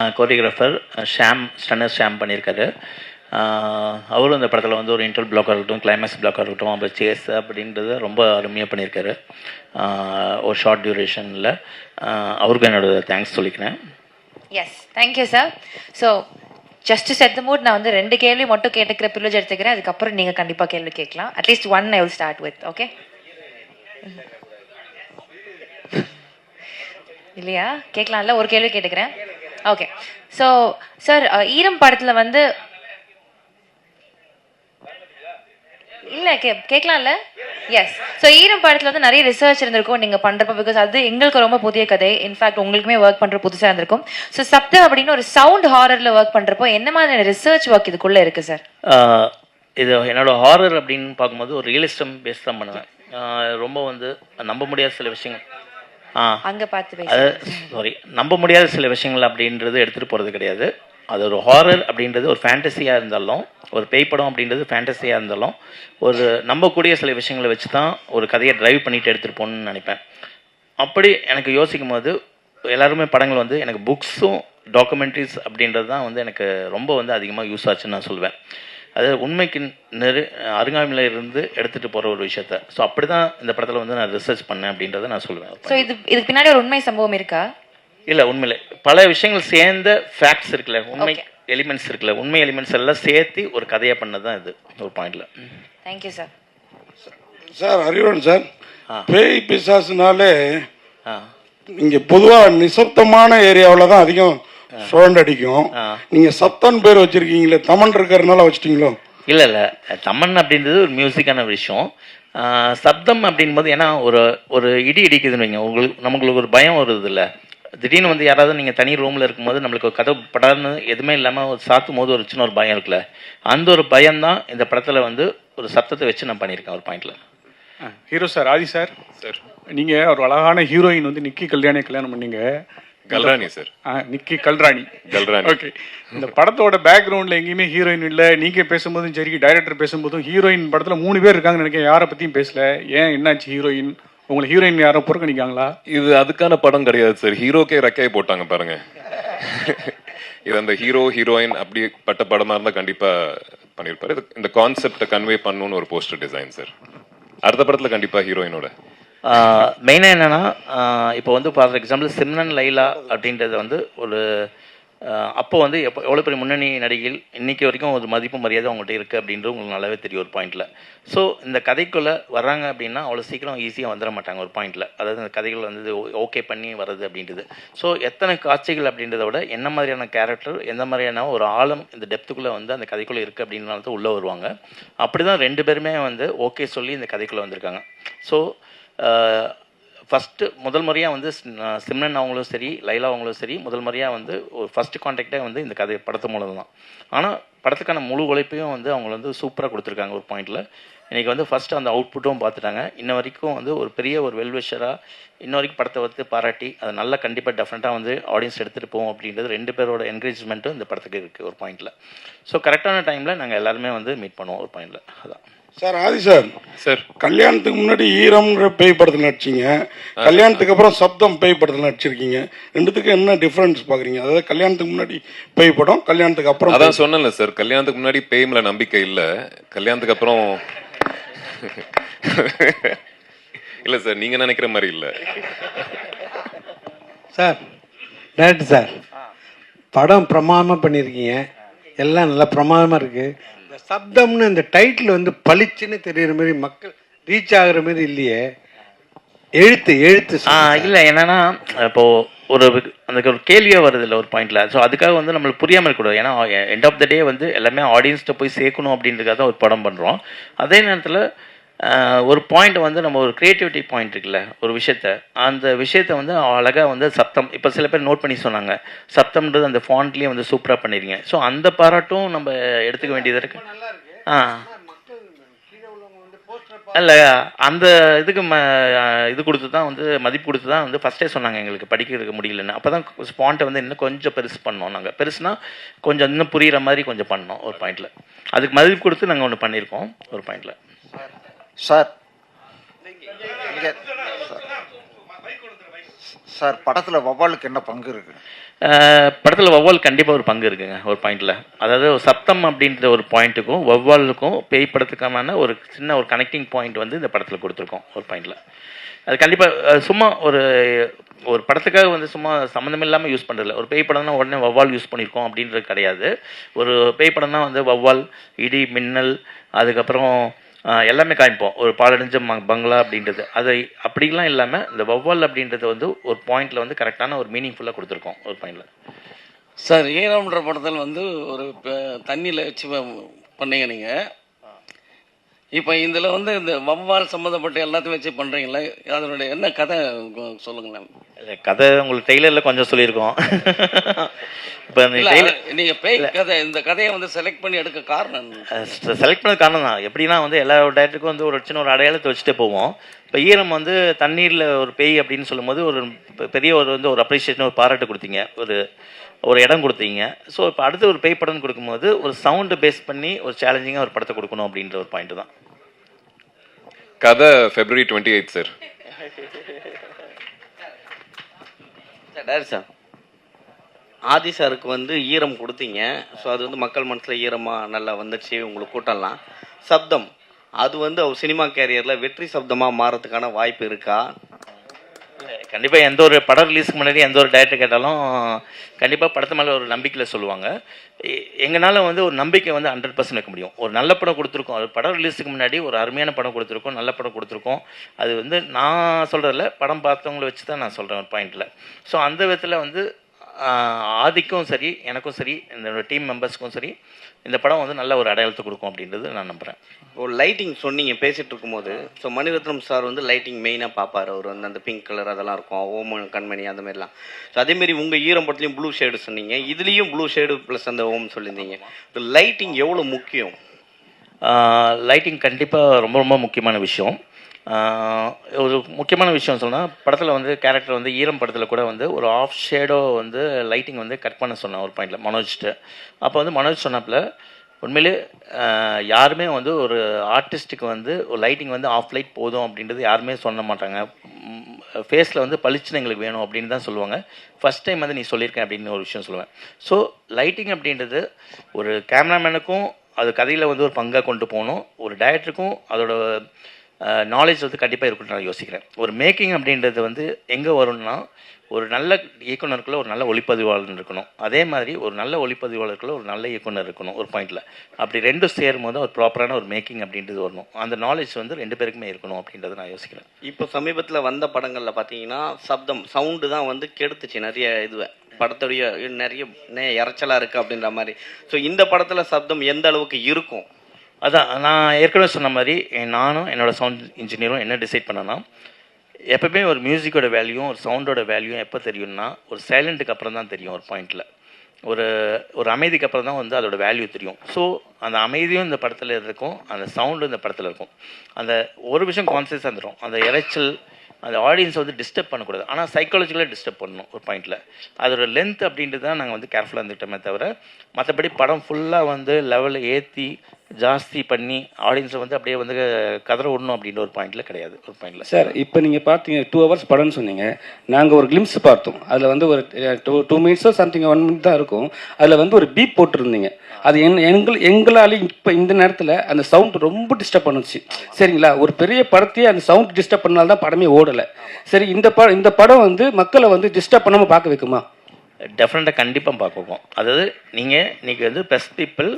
Choreographer stunner Sham பண்ணியிருக்காரு. அவரும் இந்த படத்தில் வந்து ஒரு இன்டர்வல் பிளாக்காக இருக்கட்டும், கிளைமேக்ஸ் பிளாக்காக இருக்கட்டும், அப்புறம் சேஸ் அப்படின்றத ரொம்ப அருமையாக பண்ணியிருக்காரு. ஒரு ஷார்ட் டியூரேஷனில் அவருக்கும் என்னோட தேங்க்ஸ் சொல்லிக்கிறேன். Yes, thank you sir. So just set the mood, நான் வந்து 2 கேள்வி மட்டும் கேட்டுக்கிற ப்ரிவிலேஜ் எடுத்துக்கிறேன். அதுக்கப்புறம் நீங்கள் கண்டிப்பாக கேள்வி கேட்கலாம். At least one I will start with. Okay இல்லையா? கேட்கலாம்ல? ஒரு கேள்வி கேட்டுக்கிறேன். ஓகே. ஸோ சார், ஈரம் படத்தில் வந்து இல்லை கேட்கலாம்ல? எஸ். ஸோ ஈரம் படத்தில் வந்து நிறைய ரிசர்ச் இருந்திருக்கும் நீங்கள் பண்ணுறப்ப, பிகாஸ் அது எங்களுக்கு ரொம்ப புதிய கதை. இன்ஃபேக்ட் உங்களுக்குமே ஒர்க் பண்ணுற புதுசாக இருந்திருக்கும். ஸோ சப்தம் அப்படின்னு ஒரு சவுண்ட் ஹாரரில் ஒர்க் பண்ணுறப்போ என்ன மாதிரியான ரிசர்ச் ஒர்க் இதுக்குள்ளே இருக்குது சார்? இது என்னோட ஹாரர் அப்படின்னு பார்க்கும்போது ஒரு ரியலிஸ்டம் பேஸ் தான் பண்ணுவேன். ரொம்ப வந்து நம்ப முடியாத சில விஷயங்கள் அங்கே பார்த்து நம்ப முடியாத சில விஷயங்கள் அப்படின்றது எடுத்துகிட்டு போகிறது கிடையாது. அது ஒரு ஹாரர் அப்படின்றது ஒரு ஃபேண்டசியாக இருந்தாலும், ஒரு பேய் படம் அப்படின்றது ஃபேண்டசியாக இருந்தாலும், ஒரு நம்பக்கூடிய சில விஷயங்களை வச்சு தான் ஒரு கதையை ட்ரைவ் பண்ணிட்டு எடுத்துகிட்டு போகணுன்னு நினைப்பேன். அப்படி எனக்கு யோசிக்கும் போது எல்லாருமே படங்கள் வந்து எனக்கு புக்ஸும் டாக்குமெண்ட்ரிஸ் அப்படின்றது தான் வந்து எனக்கு ரொம்ப வந்து அதிகமாக யூஸ் ஆச்சுன்னு நான் சொல்லுவேன். அது உண்மைக்கு அருங்காமையில் இருந்து எடுத்துகிட்டு போகிற ஒரு விஷயத்த. ஸோ அப்படி தான் இந்த படத்தில் வந்து நான் ரிசர்ச் பண்ணேன் அப்படின்றத நான் சொல்லுவேன். ஸோ இதுக்கு பின்னாடி ஒரு உண்மை சம்பவம் இருக்கா? இல்லை, உண்மையிலே பல விஷயங்கள் சேர்ந்த ஃபேக்ட்ஸ் இருக்குல்ல, உண்மை எலிமெண்ட்ஸ் இருக்குல்ல, உண்மை எலிமெண்ட்ஸ் எல்லாம் சேர்த்து ஒரு கதையை பண்ணது தான் இது ஒரு பாயிண்ட்ல. Thank you sir. சார் அறிவுடன் சார், பேய் பிசாசுனாலே இங்கே பொதுவாக நிசப்தமான ஏரியாவில் தான் அதிகம் சுழண்டடிக்கும். நீங்க சப்தான் பேர் வச்சிருக்கீங்களே, தமன் இருக்கிறதுனால வச்சிட்டீங்களோ? இல்லை இல்லை, தமன் அப்படின்றது ஒரு மியூசிக்கான விஷயம். சப்தம் அப்படின்போது ஏன்னா ஒரு இடி இடிக்குதுன்னு வைங்க, நமக்கு ஒரு பயம் வருது இல்லை. திடீர்னு வந்து யாராவது நீங்கள் தனி ரூமில் இருக்கும்போது நம்மளுக்கு கதவு படாதுன்னு எதுவுமே இல்லாமல் ஒரு சாத்தும் போது ஒரு சின்ன ஒரு பயம் இருக்குல்ல, அந்த ஒரு பயம்தான் இந்த படத்தில் வந்து ஒரு சத்தத்தை வச்சு நான் பண்ணியிருக்கேன் ஒரு பாயிண்ட்ல. ஹீரோ சார், ஆதி சார், நீங்கள் ஒரு அழகான ஹீரோயின் வந்து நிக்கி கல்யாணி கல்யாணம் பண்ணீங்க. கல்ராணி சார், நிக்கி கல்ராணி. ஓகே. இந்த படத்தோட பேக்ரவுண்ட்ல எங்கேயுமே ஹீரோயின் இல்லை. நீங்க பேசும்போதும் சரி, டைரக்டர் பேசும்போதும் ஹீரோயின் படத்துல 3 பேர் இருக்காங்கன்னு நினைக்கிறேன். யாரை பத்தியும் பேசல. ஏன், என்னாச்சு? ஹீரோயின் உங்களுக்கு ஹீரோயின் யாரோ புறக்கணிக்காங்களா? இது அதுக்கான படம் கிடையாது சார். ஹீரோக்கே ரெக்கையை போட்டாங்க பாருங்க. இது அந்த ஹீரோ ஹீரோயின் அப்படி பட்ட படமா இருந்தா கண்டிப்பா பண்ணிருப்பாரு. இந்த கான்செப்டை கன்வே பண்ணணும்னு ஒரு போஸ்டர் டிசைன் சார். அடுத்த படத்துல கண்டிப்பா ஹீரோயினோட. மெயினாக என்னென்னா, இப்போ வந்து ஃபார் எக்ஸாம்பிள் சிம்ரன் லைலா அப்படின்றது வந்து ஒரு அப்போ வந்து எவ்வளோ பெரிய முன்னணி நடிகைகள் இன்றைக்கி வரைக்கும் ஒரு மதிப்பு மரியாதை அவங்கள்ட்ட இருக்குது அப்படின்றது உங்களுக்கு நல்லாவே தெரியும் ஒரு பாயிண்டில். ஸோ இந்த கதைக்குள்ளே வர்றாங்க அப்படின்னா அவ்வளோ சீக்கிரம் ஈஸியாக வந்துட மாட்டாங்க ஒரு பாயிண்டில். அதாவது இந்த கதைகள் வந்து ஓகே பண்ணி வர்றது அப்படின்றது. ஸோ எத்தனை காட்சிகள் அப்படின்றத விட என்ன மாதிரியான கேரக்டர், எந்த மாதிரியான ஒரு ஆழம் இந்த டெப்த்துக்குள்ளே வந்து அந்த கதைக்குள்ளே இருக்குது அப்படின்றனால தான் உள்ளே வருவாங்க. அப்படி தான் 2 பேருமே வந்து ஓகே சொல்லி இந்த கதைக்குள்ளே வந்திருக்காங்க. ஸோ ஃபஸ்ட்டு முதல் முறையாக வந்து சிம்ரன் அவங்களும் சரி, லைலா அவங்களும் சரி, முதல் முறையாக வந்து ஒரு ஃபஸ்ட்டு கான்டாக்டே வந்து இந்த கதை படத்து மூலம் தான். ஆனால் படத்துக்கான முழு உழைப்பையும் வந்து அவங்க வந்து சூப்பராக கொடுத்துருக்காங்க ஒரு பாயிண்டில். இன்றைக்கி வந்து ஃபஸ்ட்டு அந்த அவுட்புட்டும் பார்த்துட்டாங்க. இன்ன வரைக்கும் வந்து ஒரு பெரிய ஒரு வெல்விஷராக இன்ன வரைக்கும் படத்தை வந்து பாராட்டி அதை நல்லா கண்டிப்பாக டெஃபினட்டாக வந்து ஆடியன்ஸ் எடுத்துகிட்டு போவோம் அப்படின்றது 2 பேரோட என்கரேஜ்மெண்ட்டும் இந்த படத்துக்கு இருக்குது ஒரு பாயிண்டில். ஸோ கரெக்டான டைமில் நாங்கள் எல்லாருமே வந்து மீட் பண்ணுவோம் ஒரு பாயிண்டில். அதான் சார். ஆதி சார், கல்யாணத்துக்கு முன்னாடி ஈரம்ன்ற பேய் படத்தில் நடிச்சிங்க, கல்யாணத்துக்கு அப்புறம் சப்தம் பேய் படத்தில் நடிச்சிருக்கீங்க. ரெண்டுத்துக்கும் என்ன டிஃபரன்ஸ் பாக்குறீங்க? அதாவது கல்யாணத்துக்கு முன்னாடி பேய் படம், கல்யாணத்துக்கு அப்புறம். அதான் சொன்னேன்ல சார், கல்யாணத்துக்கு முன்னாடி பேய் மேல நம்பிக்கை இல்லை, கல்யாணத்துக்கு அப்புறம் இல்ல சார், நீங்க நினைக்கிற மாதிரி இல்லை சார். டேரக்டர் சார், படம் பிரமாதமாக பண்ணியிருக்கீங்க, எல்லாம் நல்லா பிரமாதமாக இருக்குது. இந்த சப்தம்னு இந்த டைட்டில் வந்து பளிச்சுன்னு தெரிகிற மாதிரி மக்கள் ரீச் ஆகுற மாதிரி இல்லையே. எழுத்து இல்லை, என்னன்னா இப்போது அந்த ஒரு கேள்வியாக வருது இல்லை ஒரு பாயிண்டில். ஸோ அதுக்காக வந்து நம்மளுக்கு புரியாமல் இருக்கக்கூடாது. ஏன்னா எண்ட் ஆஃப் த டே வந்து எல்லாமே ஆடியன்ஸ்கிட்ட போய் சேர்க்கணும் அப்படின்றதுக்காக தான் ஒரு படம் பண்ணுறோம். அதே நேரத்தில் ஒரு பாயிண்ட் வந்து நம்ம ஒரு க்ரியேட்டிவிட்டி பாயிண்ட் இருக்குல்ல ஒரு விஷயத்த, அந்த விஷயத்த வந்து அழகாக வந்து சப்தம், இப்போ சில பேர் நோட் பண்ணி சொன்னாங்க, சப்தம்ன்றது அந்த ஃபாண்ட்லேயே வந்து சூப்பராக பண்ணிடுங்க. ஸோ அந்த பாராட்டும் நம்ம எடுத்துக்க வேண்டியது இருக்குது. இல்லை, அந்த இதுக்கு இது கொடுத்து தான் வந்து மதிப்பு கொடுத்து தான் வந்து ஃபஸ்ட்டே சொன்னாங்க எங்களுக்கு படிக்கிறதுக்கு முடியலன்னு. அப்போ தான் ஸ்பாண்ட்டை வந்து இன்னும் கொஞ்சம் பெருசு பண்ணோம். நாங்கள் பெருசுனா கொஞ்சம் இன்னும் புரிகிற மாதிரி கொஞ்சம் பண்ணோம் ஒரு பாயிண்டில். அதுக்கு மதிப்பு கொடுத்து நாங்கள் ஒன்று பண்ணியிருக்கோம் ஒரு பாயிண்டில். சார் சார் படத்தில் வவ்வாலுக்கு என்ன பங்கு இருக்கு? படத்தில் வௌவால் கண்டிப்பாக ஒரு பங்கு இருக்குங்க ஒரு பாயிண்டில். அதாவது ஒரு சப்தம் அப்படின்ற ஒரு பாயிண்ட்டுக்கும் வௌவாலுக்கும் பேய் படத்துக்கான ஒரு சின்ன ஒரு கனெக்டிங் பாயிண்ட் வந்து இந்த படத்தில் கொடுத்துருக்கோம் ஒரு பாயிண்டில். அது கண்டிப்பாக சும்மா ஒரு ஒரு படத்துக்காக வந்து சும்மா சம்மந்தம் இல்லாமல் யூஸ் பண்ணுறதில்ல. ஒரு பேய் படம்னா உடனே வௌவால் யூஸ் பண்ணியிருக்கோம் அப்படின்றது கிடையாது. ஒரு பேய் படம்னா வந்து வௌவால், இடி, மின்னல், அதுக்கப்புறம் எல்லாமே காமிப்போம். ஒரு பாலடைஞ்ச பங்களா அப்படின்றது அது அப்படிலாம் இல்லாமல் இந்த வௌவால் அப்படின்றது வந்து ஒரு பாயிண்டில் வந்து கரெக்டான ஒரு மீனிங்ஃபுல்லாக கொடுத்துருக்கோம் ஒரு பாயிண்டில். சார் ஈரம்ன்ற படத்தில் வந்து ஒரு தண்ணியில் வச்சு பண்ணீங்க நீங்கள். இப்போ இதில் வந்து இந்த வவ்வால் சம்மந்தப்பட்ட எல்லாத்தையும் வச்சு பண்ணுறீங்களே, அதனுடைய என்ன கதை சொல்லுங்களேன். கதை உங்களுக்கு டெய்லரில் கொஞ்சம் சொல்லியிருக்கோம். இப்போ நீங்கள் பேய் கதை இந்த கதையை வந்து செலக்ட் பண்ணி எடுக்க காரணம் செலக்ட் பண்ண காரணம் தான். எப்படின்னா வந்து எல்லா டேரக்டருக்கும் வந்து ஒரு சின்ன ஒரு அடையாளத்தை வச்சுட்டே போவோம். இப்போ ஈரம் வந்து தண்ணீரில் ஒரு பேய் அப்படின்னு சொல்லும்போது ஒரு பெரிய ஒரு வந்து ஒரு அப்ரிஷியேஷன், ஒரு பாராட்டு கொடுத்தீங்க, ஒரு இடம் கொடுத்தீங்க. ஸோ இப்போ அடுத்து ஒரு பேய் படம் கொடுக்கும்போது ஒரு சவுண்டு பேஸ் பண்ணி ஒரு சேலஞ்சிங்காக ஒரு படத்தை கொடுக்கணும் அப்படின்ற ஒரு பாயிண்ட் தான். கதை February 28 சார். சார் ஆதி சாருக்கு வந்து ஈரம் கொடுத்தீங்க. ஸோ அது வந்து மக்கள் மனசில் ஈரமாக நல்லா வந்துச்சு உங்களுக்கு கூட்டம்லாம். சப்தம் அது வந்து அவர் சினிமா கேரியரில் வெற்றி சப்தமாக மாறதுக்கான வாய்ப்பு இருக்கா? கண்டிப்பாக எந்த ஒரு படம் ரிலீஸ்க்கு முன்னாடி எந்த ஒரு டைரக்டர் கேட்டாலும் கண்டிப்பாக படத்து மேலே ஒரு நம்பிக்கையில் சொல்லுவாங்க. எங்களால் வந்து ஒரு நம்பிக்கை வந்து 100% வைக்க முடியும். ஒரு நல்ல படம் கொடுத்துருக்கோம், அது படம் ரிலீஸுக்கு முன்னாடி ஒரு அருமையான படம் கொடுத்துருக்கோம், நல்ல படம் கொடுத்துருக்கோம். அது வந்து நான் சொல்கிறதில்ல, படம் பார்த்தவங்கள வச்சு தான் நான் சொல்கிறேன் ஒரு பாயிண்டில். ஸோ அந்த விதத்தில் வந்து ஆதிக்கும் சரி, எனக்கும் சரி, இந்த டீம் மெம்பர்ஸ்க்கும் சரி, இந்த படம் வந்து நல்ல ஒரு அடையாளத்தை கொடுக்கும் அப்படின்றது நான் நம்புகிறேன். ஒரு லைட்டிங் சொன்னீங்க பேசிகிட்டு இருக்கும்போது. ஸோ மணிரத்னம் சார் வந்து லைட்டிங் மெயினாக பார்ப்பார். அவர் வந்து அந்த பிங்க் கலர் அதெல்லாம் இருக்கும், ஓம் கண்மணி அந்த மாதிரிலாம். ஸோ அதேமாரி உங்கள் ஈரம் படத்துலையும் ப்ளூ ஷேடு சொன்னீங்க, இதுலேயும் ப்ளூ ஷேடு ப்ளஸ் அந்த ஓம் சொல்லியிருந்தீங்க. லைட்டிங் எவ்வளோ முக்கியம்? லைட்டிங் கண்டிப்பாக ரொம்ப ரொம்ப முக்கியமான விஷயம். ஒரு முக்கியமான விஷயம் சொன்னால், படத்தில் வந்து கேரக்டர் வந்து ஈரம் படத்தில் கூட வந்து ஒரு ஆஃப் ஷேடோ வந்து லைட்டிங் வந்து கட் பண்ண சொன்னேன் ஒரு பாயிண்டில் மனோஜ்ட்டு. அப்போ வந்து மனோஜ் சொன்னப்பில் உண்மையிலே யாருமே வந்து ஒரு ஆர்டிஸ்ட்டுக்கு வந்து ஒரு லைட்டிங் வந்து ஆஃப் லைட் போதும் அப்படின்றது யாருமே சொல்ல மாட்டாங்க. ஃபேஸில் வந்து பளிச்சுன்னு எங்களுக்கு வேணும் அப்படின்னு தான் சொல்லுவாங்க. ஃபஸ்ட் டைம் வந்து நீ சொல்லியிருக்கேன் அப்படின்னு ஒரு விஷயம் சொல்லுவேன். ஸோ லைட்டிங் அப்படின்றது ஒரு கேமராமேனுக்கும் அது கதையில் வந்து ஒரு பங்காக கொண்டு போகணும், ஒரு டைரக்டருக்கும் அதோட நாலேஜ் வந்து கண்டிப்பாக இருக்குன்னு நான் யோசிக்கிறேன். ஒரு மேக்கிங் அப்படின்றது வந்து எங்கே வரும்னா, ஒரு நல்ல இயக்குனருக்குள்ள ஒரு நல்ல ஒளிப்பதிவாளர் இருக்கணும், அதே மாதிரி ஒரு நல்ல ஒளிப்பதிவாளருக்குள்ள ஒரு நல்ல இயக்குனர் இருக்கணும் ஒரு பாயிண்டில். அப்படி ரெண்டும் சேரும் போது ஒரு ப்ராப்பரான ஒரு மேக்கிங் அப்படின்றது வரணும். அந்த நாலேஜ் வந்து 2 பேருக்குமே இருக்கணும் அப்படின்றத நான் யோசிக்கிறேன். இப்போ சமீபத்தில் வந்த படங்களில் பார்த்தீங்கன்னா சப்தம் சவுண்டு தான் வந்து கெடுத்துச்சு நிறைய இதுவை, படத்துடைய நிறைய இறைச்சலாக இருக்குது அப்படின்ற மாதிரி. ஸோ இந்த படத்தில் சப்தம் எந்த அளவுக்கு இருக்கும்? அதான் நான் ஏற்கனவே சொன்ன மாதிரி நானும் என்னோடய சவுண்ட் இன்ஜினியரும் என்ன டிசைட் பண்ணோன்னா, எப்போவுமே ஒரு மியூசிக்கோட வேல்யூவும் ஒரு சவுண்டோட வேல்யூவும் எப்போ தெரியும்னா, ஒரு சைலண்ட்டுக்கு அப்புறம் தான் தெரியும் ஒரு பாயிண்டில். ஒரு அமைதிக்கு அப்புறம் தான் வந்து அதோட வேல்யூ தெரியும். ஸோ அந்த அமைதியும் இந்த படத்தில் இருக்கும், அந்த சவுண்டும் இந்த படத்தில் இருக்கும். அந்த ஒரு விஷயம் கான்சியஸாக வந்துடும், அந்த இறைச்சல் அந்த ஆடியன்ஸை வந்து டிஸ்டர்ப் பண்ணக்கூடாது, ஆனால் சைக்காலஜிக்கலாக டிஸ்டர்ப் பண்ணணும் ஒரு பாயிண்டில். அதோட லென்த் அப்படின்றது தான் நாங்கள் வந்து கேர்ஃபுல்லாக இருந்துக்கிட்டோமே தவிர, மற்றபடி படம் ஃபுல்லாக வந்து லெவலில் ஏற்றி ஜாஸ்தி பண்ணி ஆடியன்ஸை வந்து அப்படியே வந்து கதற விடணும் அப்படின்ற ஒரு பாயிண்டில் கிடையாது ஒரு பாயிண்டில். சார் இப்போ நீங்கள் பார்த்தீங்க 2 hours படம்னு சொன்னீங்க, நாங்கள் ஒரு கிளிம்ஸ் பார்த்தோம். அதில் வந்து ஒரு 2 minutes சம்திங் 1 minute தான் இருக்கும். அதில் வந்து ஒரு பீப் போட்டிருந்தீங்க. அது எங்களால் இப்போ இந்த நேரத்தில் அந்த சவுண்ட் ரொம்ப டிஸ்டர்ப் பண்ணுச்சு. சரிங்களா, ஒரு பெரிய படத்தையே அந்த சவுண்ட் டிஸ்டர்ப் பண்ணால்தான் தான் படமே ஓடலை. சரி, இந்த படம் வந்து மக்களை வந்து டிஸ்டர்ப் பண்ணாமல் பார்க்க வைக்குமா? டெஃபினட்டாக கண்டிப்பாக பார்க்குவோம். அதாவது நீங்கள் இன்றைக்கி வந்து ப்ரெஸ் பீப்புள்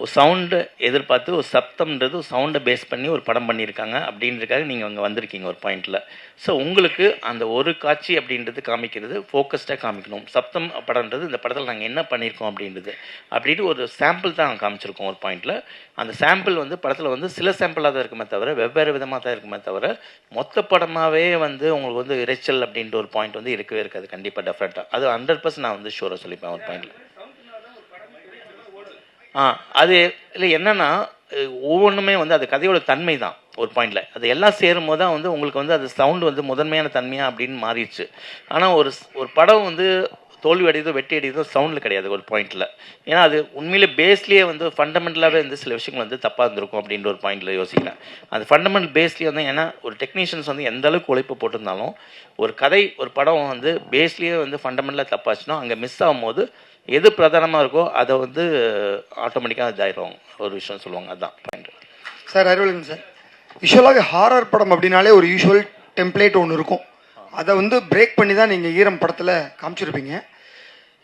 ஒரு சவுண்டு எதிர்பார்த்து ஒரு சப்தம்ன்றது ஒரு சவுண்டை பேஸ் பண்ணி ஒரு படம் பண்ணியிருக்காங்க அப்படின்றதுக்காக நீங்கள் அங்கே வந்திருக்கீங்க ஒரு பாயிண்டில். ஸோ உங்களுக்கு அந்த ஒரு காட்சி அப்படின்றது காமிக்கிறது ஃபோக்கஸ்டாக காமிக்கணும். சப்தம் படம்ன்றது இந்த படத்தில் நாங்கள் என்ன பண்ணியிருக்கோம் அப்படின்றது அப்படின்ட்டு ஒரு சாம்பிள் தான் காமிச்சிருக்கோம் ஒரு பாயிண்டில். அந்த சாம்பிள் வந்து படத்தில் வந்து சில சாம்பிளாக தான் இருக்குமே தவிர வெவ்வேறு விதமாக தான் இருக்குமே தவிர மொத்த படமாகவே வந்து உங்களுக்கு வந்து இறைச்சல் அப்படின்ற ஒரு பாயிண்ட் வந்து இருக்கவே இருக்காது. கண்டிப்பாக டெஃபினட்டாக அது 100% நான் வந்து ஷூராக சொல்லிப்பேன் ஒரு பாயிண்டில். அது இல்லை என்னென்னா ஒவ்வொன்றுமே வந்து அது கதையோட தன்மை தான் ஒரு பாயிண்டில். அது எல்லாம் சேரும் போது தான் வந்து உங்களுக்கு வந்து அது சவுண்டு வந்து முதன்மையான தன்மையாக அப்படின்னு மாறிடுச்சு. ஆனால் ஒரு படம் வந்து தோல்வி அடையதோ வெற்றி அடையதோ சவுண்டில் கிடையாது ஒரு பாயிண்டில். ஏன்னா அது உண்மையிலே பேஸ்லேயே வந்து ஃபண்டமெண்டலாகவே வந்து சில விஷயங்கள் வந்து தப்பாக இருந்திருக்கும் அப்படின்ற ஒரு பாயிண்டில் யோசிக்கிறேன். அந்த ஃபண்டமெண்டல் பேஸ்லேயே வந்து ஏன்னா ஒரு டெக்னீஷியன்ஸ் வந்து எந்த அளவுக்கு உழைப்பு போட்டிருந்தாலும் ஒரு கதை ஒரு படம் வந்து பேஸ்லேயே வந்து ஃபண்டமெண்டலாக தப்பாச்சுன்னா அங்கே மிஸ் ஆகும்போது எது பிரதானமாக இருக்கோ அதை வந்து ஆட்டோமேட்டிக்காக இதாயிரும் ஒரு விஷயம் சொல்லுவாங்க. அதுதான் பாயிண்ட். சார் அறிவுலங்க சார், யூஸ்வலாக ஹாரர் படம் அப்படின்னாலே ஒரு யூஸ்வல் டெம்ப்ளேட் ஒன்று இருக்கும். அதை வந்து பிரேக் பண்ணி தான் நீங்கள் ஈரம் படத்தில் காமிச்சிருப்பீங்க.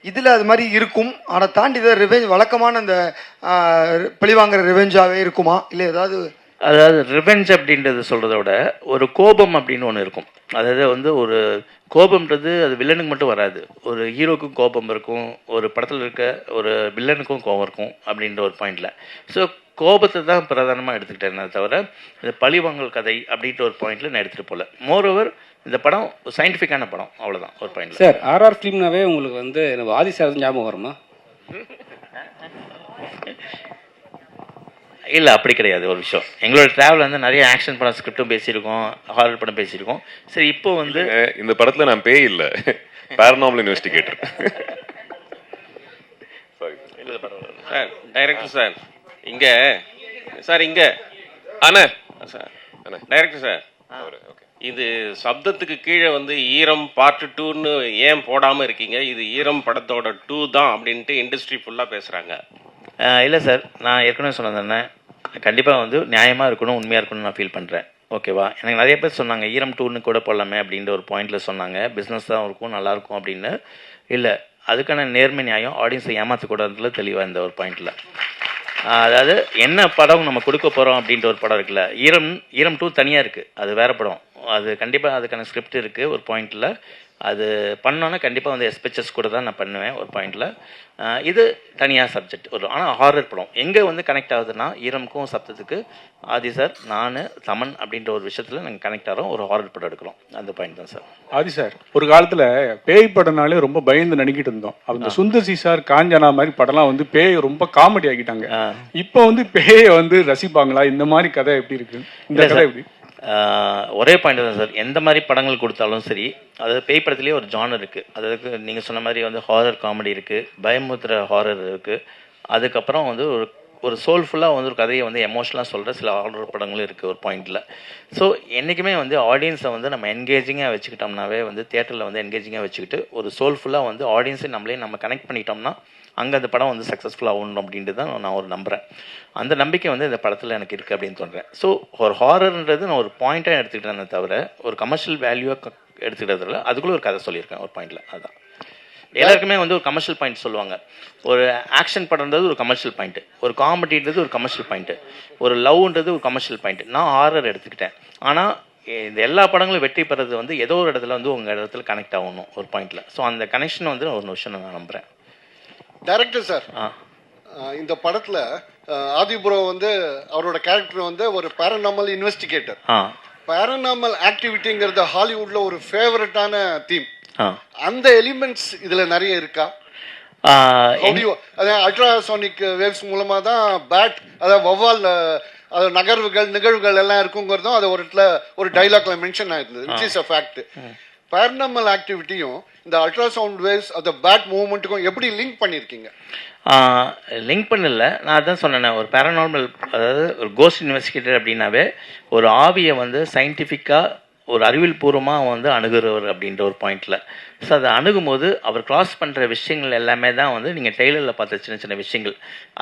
இதில் அது மாதிரி இருக்கும். ஆனால் தாண்டி இதை ரிவெஞ்ச் வழக்கமான அந்த பழிவாங்கிற ரிவெஞ்சாகவே இருக்குமா இல்லை ஏதாவது? அதாவது ரிவெஞ்ச் அப்படின்றது சொல்கிறத விட ஒரு கோபம் அப்படின்னு ஒன்று இருக்கும். அதாவது வந்து ஒரு கோபம்ன்றது அது வில்லனுக்கு மட்டும் வராது, ஒரு ஹீரோக்கும் கோபம் இருக்கும், ஒரு படத்தில் இருக்க ஒரு வில்லனுக்கும் கோபம் இருக்கும் அப்படின்ற ஒரு பாயிண்டில். ஸோ கோபத்தை தான் பிரதானமாக எடுத்துக்கிட்டேனே தவிர இந்த பழிவாங்கல் கதை அப்படின்ற ஒரு பாயிண்டில் நான் எடுத்துகிட்டு போகல. மோரோவர் இந்த படம் சயின்டிஃபிக்கான படம், அவ்வளோதான் ஒரு பாயிண்ட். சார் ஆர்ஆர் ஃபிலிம்னாவே உங்களுக்கு வந்து ஆதி சார் ஞாபகம் வருமா? இல்லை அப்படி கிடையாது. ஒரு விஷயம் எங்களோட ட்ராவல் வந்து நிறைய ஆக்ஷன் படம் ஸ்கிரிப்டும் பேசியிருக்கோம், ஹாரர் படம் பேசியிருக்கோம். சரி இப்போ வந்து இந்த படத்தில் நான் பேய் இல்லை, paranormal investigator. Sir director sir இங்கே சார் இங்கே அண்ணா சார் டைரக்டர் சார் இது சப்தத்துக்கு கீழே வந்து ஈரம் பார்ட் 2ன்னு ஏன் போடாமல் இருக்கீங்க? இது ஈரம் படத்தோட 2 தான் அப்படின்ட்டு இண்டஸ்ட்ரி ஃபுல்லாக பேசுகிறாங்க. இல்லை சார், நான் ஏற்கனவே சொன்னதுன்னு கண்டிப்பாக வந்து நியாயமாக இருக்கணும், உண்மையாக இருக்கணும்னு நான் ஃபீல் பண்ணுறேன். ஓகேவா? எனக்கு நிறைய பேர் சொன்னாங்க ஈரம் 2ன்னு கூட போடலாமே அப்படின்ற ஒரு பாயிண்டில் சொன்னாங்க, பிஸ்னஸ் தான் இருக்கும் நல்லாயிருக்கும் அப்படின்னு. இல்லை, அதுக்கான நேர்மை நியாயம் ஆடியன்ஸை ஏமாற்றக்கூடாதுல தெளிவாக இந்த ஒரு பாயிண்டில். அதாவது என்ன படம் நம்ம கொடுக்க போகிறோம் அப்படின்ற ஒரு படம் இருக்குல்ல, ஈரம் 2 தனியாக இருக்குது, அது வேறு படம். அது கண்டிப்பாக அதுக்கான ஸ்கிரிப்ட் இருக்குது ஒரு பாயிண்டில். அது பண்ணோன்னா கண்டிப்பாக வந்து எஸ்பெச்சஸ் கூட தான் நான் பண்ணுவேன் ஒரு பாயிண்டில். இது தனியாக சப்ஜெக்ட் ஒரு. ஆனால் ஹாரர் படம் எங்கே வந்து கனெக்ட் ஆகுதுன்னா ஈரமுக்கும் சப்தத்துக்கு ஆதி சார் நான் தமன் அப்படின்ற ஒரு விஷயத்தில் நாங்கள் கனெக்ட் ஆகிறோம், ஒரு ஹாரர் படம் எடுக்கிறோம். அந்த பாயிண்ட் தான் சார். ஆதி சார் ஒரு காலத்தில் பேய் படம்னாலே ரொம்ப பயந்து நடிக்கிட்டு இருந்தோம். அந்த சுந்தர்சி சார் காஞ்சனா மாதிரி படம்லாம் வந்து பேய் ரொம்ப காமெடி ஆகிட்டாங்க. இப்போ வந்து பேயை வந்து ரசிப்பாங்களா? இந்த மாதிரி கதை எப்படி இருக்கு? இந்த கதை எப்படி? ஒரே பாயிண்ட் தான் சார். எந்த மாதிரி படங்கள் கொடுத்தாலும் சரி, அதாவது பேய் படத்துலேயே ஒரு ஜானர் இருக்குது. அதாவது நீங்கள் சொன்ன மாதிரி வந்து ஹாரர் காமெடி இருக்குது, பயமுத்துற ஹாரர் இருக்குது, அதுக்கப்புறம் வந்து ஒரு சோல்ஃபுல்லாக வந்து ஒரு கதையை வந்து எமோஷனலாக சொல்கிற சில ஹாரர் படங்களும் இருக்குது ஒரு பாயிண்டில். ஸோ என்றைக்குமே வந்து ஆடியன்ஸை வந்து நம்ம என்கேஜிங்காக வச்சுக்கிட்டோம்னாவே வந்து தியேட்டரில் வந்து என்கேஜிங்காக வச்சுக்கிட்டு ஒரு சோல்ஃபுல்லாக வந்து ஆடியன்ஸை நம்ம கனெக்ட் பண்ணிட்டோம்னா அங்கே அந்த படம் வந்து சக்ஸஸ்ஃபுல்லாக ஆகணும் அப்படின்ட்டு தான் நான் ஒரு நம்புகிறேன். அந்த நம்பிக்கை வந்து இந்த படத்தில் எனக்கு இருக்குது அப்படின்னு சொல்கிறேன். ஸோ ஒரு ஹாரர்ன்றது நான் ஒரு பாயிண்ட்டாக எடுத்துக்கிட்டேனே தவிர ஒரு கமர்ஷியல் வேல்யூவாக எடுத்துக்கிட்டதில்ல, அதுக்குள்ளே ஒரு கதை சொல்லியிருக்கேன் ஒரு பாயிண்டில். அதுதான் எல்லாருக்குமே வந்து ஒரு கமர்ஷியல் பாயிண்ட் சொல்லுவாங்க. ஒரு ஆக்ஷன் படம்ன்றது ஒரு கமர்ஷியல் பாயிண்ட்டு, ஒரு காமெடின்றது ஒரு கமர்ஷியல் பாயிண்ட்டு, ஒரு லவ்ன்றது ஒரு கமர்ஷியல் பாயிண்ட்டு. நான் ஹாரர் எடுத்துக்கிட்டேன். ஆனால் இந்த எல்லா படங்களும் வெற்றி பெறது வந்து ஏதோ ஒரு இடத்துல வந்து உங்கள் இடத்துல கனெக்ட் ஆகணும் ஒரு பாயிண்டில். ஸோ அந்த கனெக்ஷன் வந்து ஒரு விஷயம் நான் நம்புகிறேன். டைரக்டர் சார், இந்த படத்துல ஆதிபுரோ வந்து அவரோட கேரக்டர் வந்து ஒரு பேரநார்மல் இன்வெஸ்டிகேட்டர். பேரநார்மல் ஆக்டிவிட்டிங்கிறது ஹாலிவுட்ல ஒரு ஃபேவரட்டான தீம். அந்த எலிமெண்ட்ஸ் இதுல நிறைய இருக்கா? அல்ட்ராசோனிக் வேவ்ஸ் மூலமா தான் பேட், அதாவது வௌவால் நிகழ்வுகள் எல்லாம் இருக்குங்கிறதும் அது ஒரு இடத்துல ஒரு டைலாக்ல மென்ஷன் ஆயிருந்தது, which is a fact. Paranormal ஆக்டிவிட்டியும் இந்த அல்ட்ராசவுண்ட் வேவ்ஸ் அந்த பேட் மூவ்மெண்ட்டுக்கும் எப்படி லிங்க் பண்ணியிருக்கீங்க? லிங்க் பண்ணல, நான் அதான் சொன்னேன். ஒரு பேரநார்மல், அதாவது ஒரு கோஸ்ட் இன்வெஸ்டிகேட்டர் அப்படின்னாவே ஒரு ஆவியை வந்து சயின்டிஃபிக்காக ஒரு அறிவியல் பூர்வமாக வந்து அணுகுறவர் அப்படின்ற ஒரு பாயிண்டில். ஸோ அதை அணுகும்போது அவர் கிராஸ் பண்ணுற விஷயங்கள் எல்லாமே தான் வந்து நீங்கள் டெய்லரில் பார்த்த சின்ன சின்ன விஷயங்கள்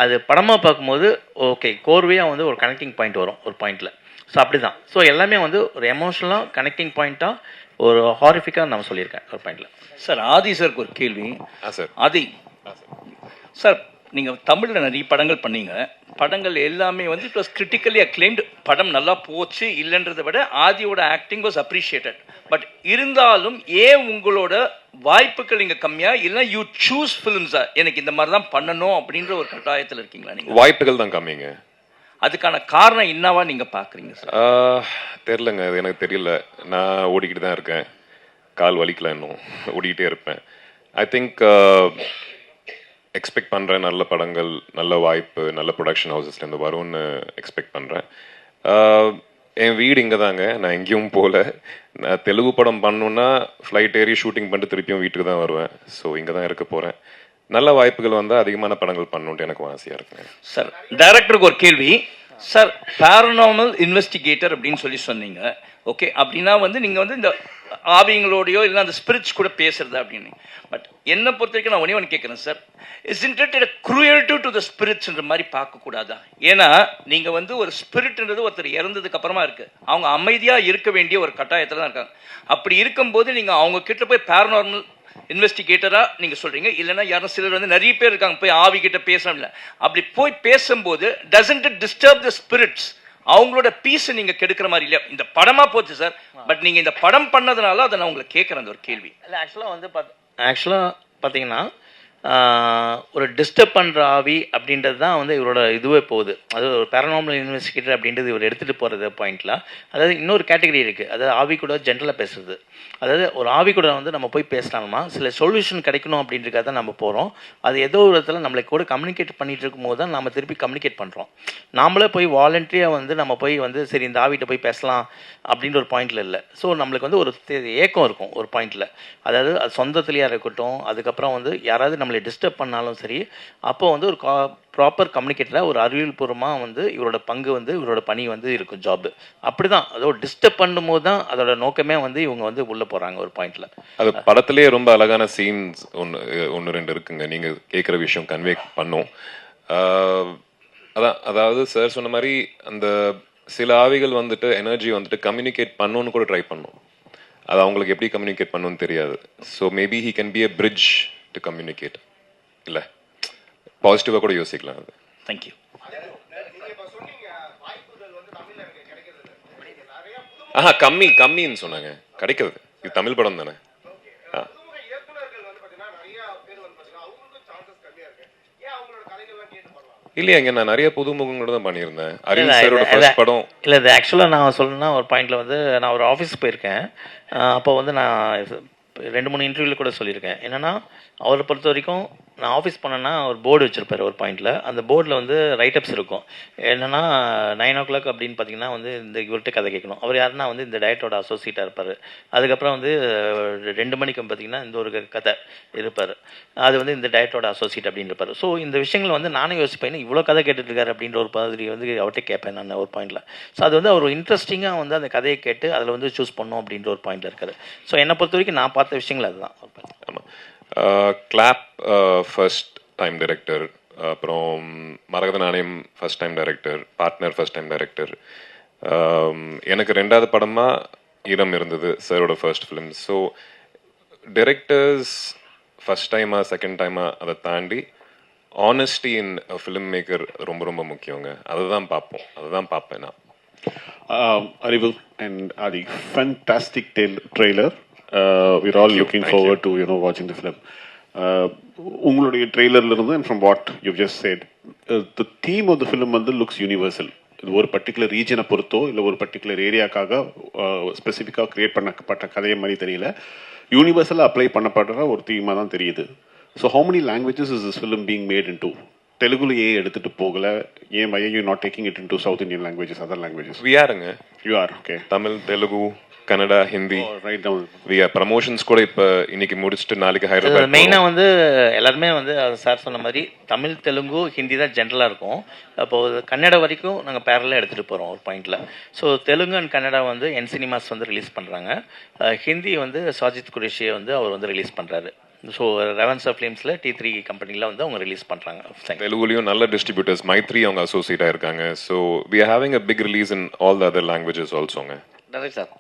அது படமாக பார்க்கும்போது ஓகே கோர்வையாக வந்து ஒரு கனெக்டிங் பாயிண்ட் வரும் ஒரு பாயிண்டில். ஸோ அப்படி தான். ஸோ எல்லாமே வந்து ஒரு எமோஷனலாக கனெக்டிங் பாயிண்ட்டாக ஒரு ஹாரிஃபிக்காக நான் சொல்லியிருக்கேன் ஒரு பாயிண்டில். சார் ஆதி சாருக்கு ஒரு கேள்வி. சார் ஆதி சார், நீங்கள் தமிழில் நிறைய படங்கள் பண்ணீங்க. படங்கள் எல்லாமே வந்து இட் வாஸ் கிரிட்டிக்கலி அக்ளைம்டு. படம் நல்லா போச்சு இல்லைன்றதை விட ஆதியோட ஆக்டிங் வாஸ் அப்ரிஷியேட்டட். பட் இருந்தாலும் ஏன் உங்களோட வாய்ப்புகள் இங்கே கம்மியாக இல்லை யூ சூஸ் ஃபிலிம்ஸா எனக்கு இந்த மாதிரி தான் பண்ணணும் அப்படின்ற ஒரு கட்டாயத்தில் இருக்கீங்களா? நீங்கள் வாய்ப்புகள் தான் கம்மிங்க. அதுக்கான காரணம் என்னவா நீங்கள் பார்க்குறீங்க சார்? தெரிலங்க, அது எனக்கு தெரியல. நான் ஓடிக்கிட்டு தான் இருக்கேன், கால் வலிக்கல, இன்னும் ஓடிக்கிட்டே இருப்பேன். ஐ திங்க் எக்ஸ்பெக்ட் பண்ணுறேன் நல்ல படங்கள், நல்ல வாய்ப்பு, நல்ல ப்ரொடக்ஷன் ஹவுசஸ்லேருந்து வரும்னு எக்ஸ்பெக்ட் பண்ணுறேன். என் வீடு இங்கே தாங்க, நான் எங்கேயும் போகல. நான் தெலுங்கு படம் பண்ணணுன்னா ஃப்ளைட் ஏறி ஷூட்டிங் பண்ணிட்டு திருப்பியும் வீட்டுக்கு தான் வருவேன். ஸோ இங்கே தான் இருக்க போகிறேன். நல்ல வாய்ப்புகள் வந்தால் அதிகமான படங்கள் பண்ணணுன்ட்டு எனக்கு ஆசையாக இருக்குங்க. சார் டைரக்டருக்கு ஒரு கேள்வி சார். பேரனார்மல் இன்வெஸ்டிகேட்டர் அப்படின்னு சொல்லி சொன்னீங்க. ஓகே, அப்படின்னா வந்து நீங்கள் வந்து இந்த ஆவிங்களோடையோ இல்லை அந்த ஸ்பிரிட்ஸ் கூட பேசுறது அப்படின்னு. பட் என்னை பொறுத்த வரைக்கும் நான் ஒன்று கேட்குறேன் sir, isn't it cruelty to the ஸ்பிரிட்ஸ்ன்ற மாதிரி பார்க்கக்கூடாதா? ஏன்னா நீங்கள் வந்து ஒரு ஸ்பிரிட்ன்றது ஒருத்தர் இறந்ததுக்கு அப்புறமா இருக்கு, அவங்க அமைதியாக இருக்க வேண்டிய ஒரு கட்டாயத்தில் தான் இருக்காங்க. அப்படி இருக்கும்போது நீங்கள் அவங்க கிட்ட போய் பேரனார்மல் இன்வெஸ்டிகேட்டரா நீங்க சொல்றீங்க, இல்லைன்னா யாரும் சிலர் வந்து நிறைய பேர் இருக்காங்க போய் ஆவி கிட்ட பேசணும்ல, அப்படி போய் பேசும்போது doesn't it disturb the spirits? அவங்களோட பீஸ் நீங்க கெடுக்கிற மாதிரி இல்லையா? இந்த படமா போச்சு சார், பட் நீங்க இந்த படம் பண்ணதுனால அதை நான் உங்களை கேட்கறேன் அந்த ஒரு கேள்வி. இல்லை ஆக்சுவலாக பார்த்தீங்கன்னா ஒரு டிஸ்டர்ப் பண்ணுற ஆவி அப்படின்றது தான் வந்து இவரோட இதுவே போகுது. அது ஒரு பேரனார்மல் இன்வெஸ்டிகேட்டர் அப்படின்றது இவர் எடுத்துகிட்டு போகிறது பாயிண்ட்ல. அதாவது இன்னொரு கேட்டகரி இருக்குது, அதாவது ஆவி கூட ஜென்ரலாக பேசுறது. அதாவது ஒரு ஆவி கூட வந்து நம்ம போய் பேசலாமா, சில சொல்யூஷன் கிடைக்கணும் அப்படின்றதுக்காக தான் நம்ம போகிறோம். அது ஏதோ ஒரு இடத்துல நம்மளை கூட கம்யூனிகேட் பண்ணிட்டு இருக்கும்போது தான் நம்ம திருப்பி கம்யூனிகேட் பண்ணுறோம். நாமளே போய் வாலண்டரியாக வந்து நம்ம போய் வந்து சரி இந்த ஆவிட்ட போய் பேசலாம் அப்படின்ற ஒரு பாயிண்டில் இல்லை. ஸோ நம்மளுக்கு வந்து ஒரு ஏக்கம் இருக்கும் ஒரு பாயிண்டில். அதாவது அது சொந்தத்துலேயாக இருக்கட்டும், அதுக்கப்புறம் வந்து யாராவது நம்மளை டிஸ்டர்ப் பண்ணாலும் சரி, அப்போ வந்து ஒரு ப்ராப்பர் கம்யூனிகேட்டராக ஒரு அறிவியல் பூர்வமாக வந்து இவரோட பங்கு வந்து இவரோட பணி வந்து இருக்கும், ஜாப். அப்படி தான் அதோட டிஸ்டர்ப் பண்ணும்போது தான் அதோட நோக்கமே வந்து இவங்க வந்து உள்ளே போகிறாங்க ஒரு பாயிண்டில். அது படத்துலேயே ரொம்ப அழகான சீன்ஸ் ஒன்று ரெண்டு இருக்குங்க, நீங்கள் கேட்குற விஷயம் கன்வே பண்ணும். அதாவது சார் சொன்ன மாதிரி அந்த சில ஆவிகள் வந்துட்டு எனர்ஜி வந்துட்டு கம்யூனிகேட் பண்ணணும்னு கூட ட்ரை பண்ணும். அது அவங்களுக்கு எப்படி கம்யூனிகேட் பண்ணணும்னு தெரியாது. So maybe he can be a bridge to communicate. இல்லை, பாசிட்டிவாக கூட யோசிக்கலாம் அது. தேங்க்யூ. கம்மின்னு சொன்னாங்க, கிடைக்கிறது. இது தமிழ் படம் தானே. இல்லையாங்க, நான் நிறைய புதுமுகங்களோட தான் பண்ணியிருந்தேன். அரவிந்த் சாரோட ஃபர்ஸ்ட் படம். இல்லை, இது ஆக்சுவலாக நான் சொல்லணும்னா ஒரு பாயிண்டில் வந்து நான் ஒரு ஆஃபீஸ் போயிருக்கேன். அப்போ வந்து நான் 2-3 இன்டர்வியூவில் கூட சொல்லியிருக்கேன். என்னென்னா அவரை பொறுத்த வரைக்கும் நான் ஆஃபீஸ் பண்ணேன்னா ஒரு போர்டு வச்சுருப்பார் ஒரு பாயிண்டில். அந்த போர்டில் வந்து ரைட்டப்ஸ் இருக்கும். என்னென்னா 9 o'clock அப்படின்னு பார்த்தீங்கன்னா வந்து இந்த இவர்கிட்ட கதை கேட்கணும். அவர் யாருன்னா வந்து இந்த டயட்டோட அசோசியேட்டாக இருப்பார். அதுக்கப்புறம் வந்து 2 மணிக்கு பார்த்தீங்கன்னா இந்த ஒரு கதை இருப்பார், அது வந்து இந்த டயட்டோட அசோசியேட் அப்படின்னு இருப்பார். ஸோ இந்த விஷயங்கள் வந்து நானும் யோசிப்பேன், இவ்வளோ கதை கேட்டுட்ருக்காரு அப்படின்ற ஒரு மாதிரி வந்து அவர்கிட்ட கேட்பேன் நான் ஒரு பாயிண்டில். ஸோ அது வந்து அவர் இன்ட்ரெஸ்டிங்காக வந்து அந்த கதையை கேட்டு அதில் வந்து சூஸ் பண்ணோம் அப்படின்ற ஒரு பாயிண்டில் இருக்காரு. ஸோ என்னை பொறுத்த வரைக்கும் நான் பார்த்த விஷயங்கள் அதுதான். ஆமாம், கிளாப் ஃபர்ஸ்ட் டைம் டைரக்டர், அப்புறம் மரகத நாணயம் first time director, partner first time director. எனக்கு 2வது படமாக ஈரம் இருந்தது, சாரோட first film. So directors first டைமாக செகண்ட் டைமாக அதை தாண்டி ஆனஸ்டி இன் ஃபிலிம் மேக்கர் ரொம்ப ரொம்ப முக்கியங்க. அதை தான் பார்ப்பேன் நான். Arivu and Adi, fantastic trailer. We're all looking forward to watching the film. உங்களுடைய ட்ரெய்லர்ல இருந்து and from what you've just said, the theme of the film வந்து looks universal. இது ஒரு பர்டிகுலர் ரீஜனை பொறுத்தோ இல்லை ஒரு பர்டிகுலர் ஏரியாக்காக ஸ்பெசிஃபிக்காக கிரியேட் பண்ணப்பட்ட கதையை மாதிரி தெரியல, யூனிவர்சலாக அப்ளை பண்ணப்படுற ஒரு தீமாக தான் தெரியுது. So how many languages is this film being made into? தெலுங்குல ஏன் எடுத்துட்டு போகல, ஏன் why are you not taking it into South Indian languages, other languages? We are okay. Tamil, Telugu, Kannada, Hindi, write down. We are promotions கூட இப்போ இன்னைக்கு முடிச்சுட்டு நாளைக்கு ஹைதராபாத். மெயினாக வந்து எல்லாருமே வந்து சார் சொன்ன மாதிரி தமிழ், தெலுங்கு, ஹிந்தி தான் ஜென்ரலாக இருக்கும். அப்போது கன்னடா வரைக்கும் நாங்கள் பேரலாக எடுத்துகிட்டு போகிறோம் ஒரு பாயிண்டில். ஸோ தெலுங்கு அண்ட் கன்னடா வந்து என் சினிமாஸ் வந்து ரிலீஸ் பண்ணுறாங்க. ஹிந்தி வந்து சாஜித் குரேஷியை வந்து அவர் வந்து ரிலீஸ் பண்ணுறாரு. ஸோ ரெவன்ஸா ஃபிலிம்ஸில் T3 கம்பெனியில் வந்து அவங்க ரிலீஸ் பண்ணுறாங்க. தெலுங்குலையும் நல்ல டிஸ்ட்ரிபியூட்டர்ஸ் மைத்ரி அவங்க அசோசியேட்டாக இருக்காங்க. So we are having a big release in all the other languages ஆல்சோங்க. Director sir,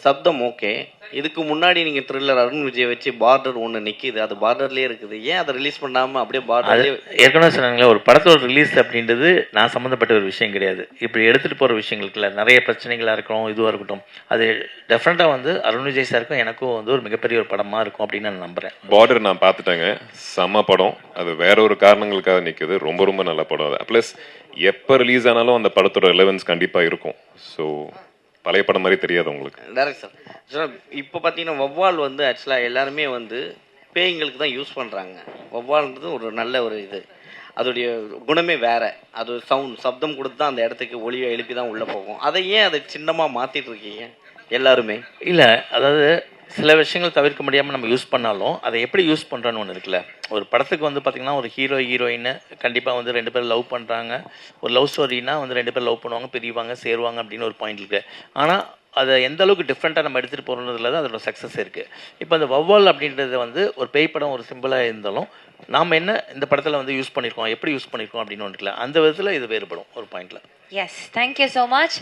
Sabdham okay. இதுக்கு முன்னாடி நீங்கள் த்ரில்லர் அருண் விஜய் வச்சு பார்டர் ஒன்று நிற்கிது, அது பார்டர்லேயே இருக்குது, ஏன் அதை ரிலீஸ் பண்ணாமல் அப்படியே பார்டர்லேயே? ஏற்கனவே சொன்னாங்களே, ஒரு படத்தோட ரிலீஸ் அப்படின்றது நான் சம்மந்தப்பட்ட ஒரு விஷயம் கிடையாது. இப்படி எடுத்துகிட்டு போகிற விஷயங்களுக்குல நிறைய பிரச்சனைகளாக இருக்கணும், இதுவாக இருக்கட்டும், அது டெஃபினட்டாக வந்து அருண் விஜய் சாருக்கும் எனக்கும் வந்து ஒரு மிகப்பெரிய ஒரு படமாக இருக்கும் அப்படின்னு நான் நம்புகிறேன். பார்டர் நான் பார்த்துட்டேங்க, செம்ம படம். அது வேற ஒரு காரணங்களுக்காக நிற்குது, ரொம்ப ரொம்ப நல்ல படம். அது ப்ளஸ் எப்போ ரிலீஸ் ஆனாலும் அந்த படத்தோட ரெலவன்ஸ் கண்டிப்பாக இருக்கும். ஸோ பழைய படம் மாதிரி தெரியாது உங்களுக்கு. டேரக்ட் சார், இப்போ பார்த்தீங்கன்னா வவ்வால் வந்து ஆக்சுவலாக எல்லாருமே வந்து பேய்களுக்கு தான் யூஸ் பண்ணுறாங்க. வவ்வால்ன்றது ஒரு நல்ல ஒரு இது. அதோடைய குணமே வேற. அது சப்தம் கொடுத்து தான் அந்த இடத்துக்கு ஒளியை எழுப்பி தான் உள்ளே போகும். அதை ஏன் அதை சின்னமாக மாற்றிட்டு இருக்கீங்க எல்லாருமே? இல்லை, அதாவது சில விஷயங்கள் தவிர்க்க முடியாமல் நம்ம யூஸ் பண்ணாலும் அதை எப்படி யூஸ் பண்ணுறோன்னு ஒன்று இருக்குல்ல. ஒரு படத்துக்கு வந்து பார்த்திங்கன்னா ஒரு ஹீரோயின் கண்டிப்பாக வந்து 2 பேர் லவ் பண்ணுறாங்க. ஒரு லவ் ஸ்டோரினா வந்து 2 பேர் லவ் பண்ணுவாங்க, பிரிவாங்க, சேருவாங்க அப்படின்னு ஒரு பாயிண்ட் இருக்குது. ஆனால் அதை எந்த அளவுக்கு டிஃப்ரெண்ட்டாக நம்ம எடுத்துகிட்டு போகிறதுல தான் அதோட சக்ஸஸ் இருக்குது. இப்போ அந்த வௌவால் அப்படின்றது வந்து ஒரு பேய் படம் ஒரு சிம்பிளாக இருந்தாலும் நாம் என்ன இந்த படத்தில் வந்து யூஸ் பண்ணியிருக்கோம், எப்படி யூஸ் பண்ணியிருக்கோம் அப்படின்னு ஒன்று இருக்குல்ல, அந்த விதத்தில் இது வேறுபடும் ஒரு பாயிண்டில். Yes, thank you so much.